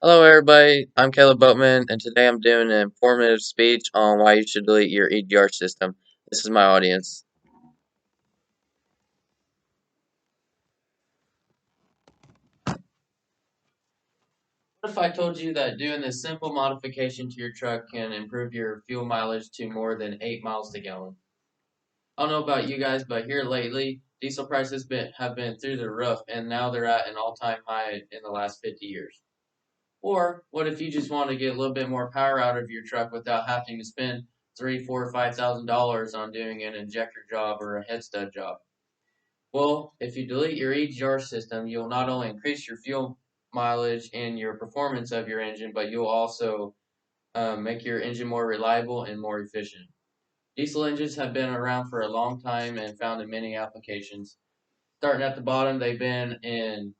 Hello, everybody. I'm Caleb Boatman, and today I'm doing an informative speech on why you should delete your EGR system. This is my audience. What if I told you that doing this simple modification to your truck can improve your fuel mileage to more than 8 miles to gallon? I don't know about you guys, but here lately, diesel prices have been through the roof, and now they're at an all-time high in the last 50 years. Or what if you just want to get a little bit more power out of your truck without having to spend three, four, $5,000 on doing an injector job or a head stud job? Well, if you delete your EGR system, you'll not only increase your fuel mileage and your performance of your engine, but you'll also make your engine more reliable and more efficient. Diesel engines have been around for a long time and found in many applications. Starting at the bottom, they've been in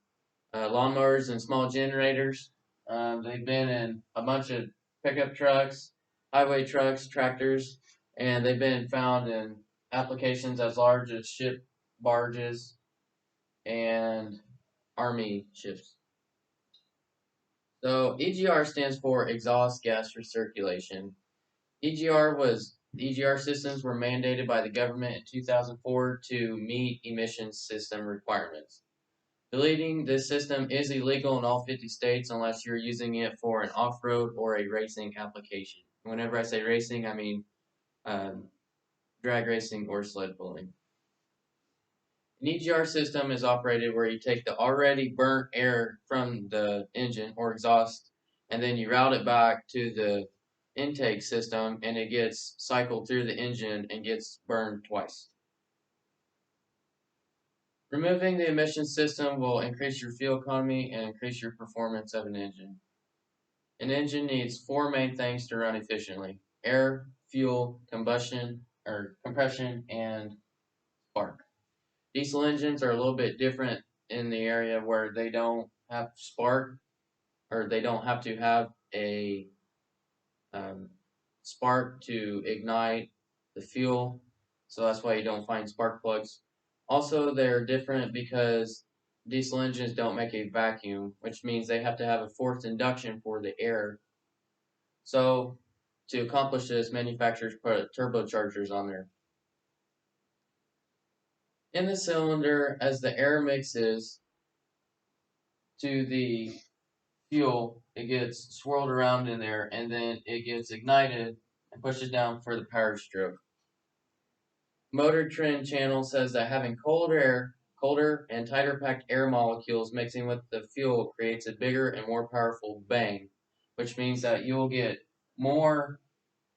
lawnmowers and small generators. They've been in a bunch of pickup trucks, highway trucks, tractors, and they've been found in applications as large as ship barges and army ships. So EGR stands for exhaust gas recirculation. EGR systems were mandated by the government in 2004 to meet emissions system requirements. Deleting this system is illegal in all 50 states unless you're using it for an off-road or a racing application. Whenever I say racing, I mean um, drag racing or sled pulling. An EGR system is operated where you take the already burnt air from the engine or exhaust and then you route it back to the intake system and it gets cycled through the engine and gets burned twice. Removing the emission system will increase your fuel economy and increase your performance of an engine. An engine needs four main things to run efficiently: air, fuel, compression, and spark. Diesel engines are a little bit different in the area where they don't have spark or they don't have to have a um, spark to ignite the fuel. So that's why you don't find spark plugs. Also, they're different because diesel engines don't make a vacuum, which means they have to have a forced induction for the air. So to accomplish this, manufacturers put turbochargers on there. In the cylinder, as the air mixes to the fuel, it gets swirled around in there and then it gets ignited and pushes down for the power stroke. Motor Trend Channel says that having colder and tighter packed air molecules mixing with the fuel creates a bigger and more powerful bang, which means that you'll get more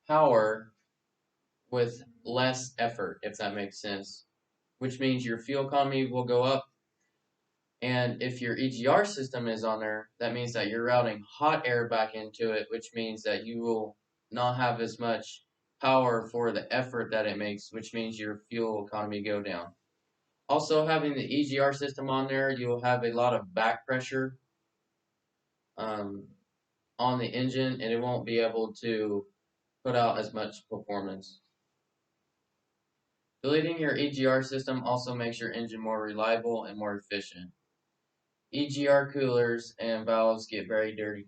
power with less effort, if that makes sense, which means your fuel economy will go up. And if your EGR system is on there, that means that you're routing hot air back into it, which means that you will not have as much power for the effort that it makes, which means your fuel economy go down. Also, having the EGR system on there, you'll have a lot of back pressure um, on the engine, and it won't be able to put out as much performance. Deleting your EGR system also makes your engine more reliable and more efficient. EGR coolers and valves get very dirty,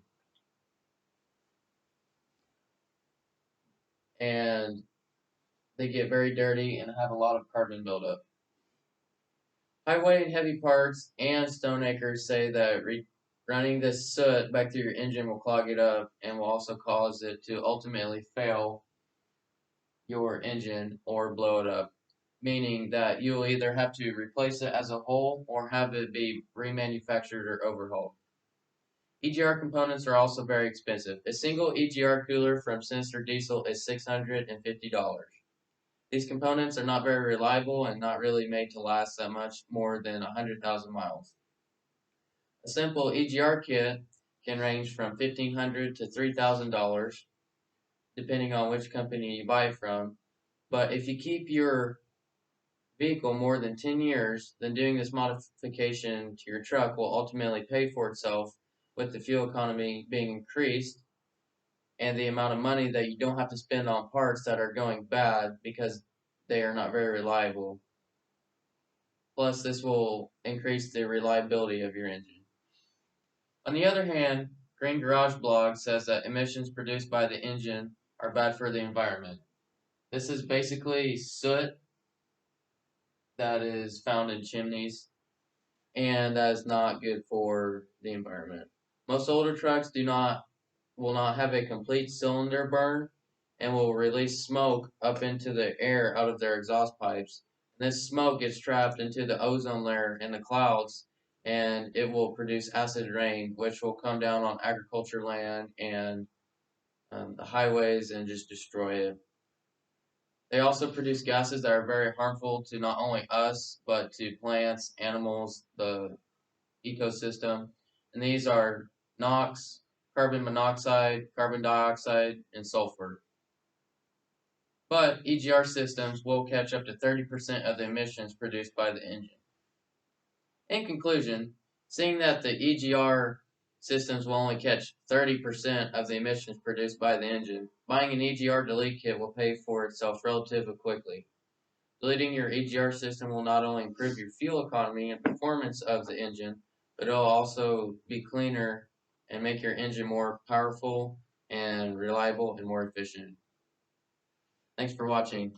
and they get very dirty and have a lot of carbon buildup. Highway and heavy parts and Stoneacres say that running this soot back through your engine will clog it up and will also cause it to ultimately fail your engine or blow it up, meaning that you'll either have to replace it as a whole or have it be remanufactured or overhauled. EGR components are also very expensive. A single EGR cooler from Sinister Diesel is $650. These components are not very reliable and not really made to last that much more than 100,000 miles. A simple EGR kit can range from $1,500 to $3,000 depending on which company you buy from. But if you keep your vehicle more than 10 years, then doing this modification to your truck will ultimately pay for itself with the fuel economy being increased and the amount of money that you don't have to spend on parts that are going bad because they are not very reliable. Plus, this will increase the reliability of your engine. On the other hand, Green Garage Blog says that emissions produced by the engine are bad for the environment. This is basically soot that is found in chimneys, and that is not good for the environment. Most older trucks will not have a complete cylinder burn and will release smoke up into the air out of their exhaust pipes. And this smoke gets trapped into the ozone layer in the clouds, and it will produce acid rain, which will come down on agriculture land and the highways and just destroy it. They also produce gases that are very harmful to not only us, but to plants, animals, the ecosystem. And these are NOx, carbon monoxide, carbon dioxide, and sulfur. But EGR systems will catch up to 30% of the emissions produced by the engine. In conclusion, seeing that the EGR systems will only catch 30% of the emissions produced by the engine, buying an EGR delete kit will pay for itself relatively quickly. Deleting your EGR system will not only improve your fuel economy and performance of the engine, but it will also be cleaner and make your engine more powerful and reliable and more efficient. Thanks for watching.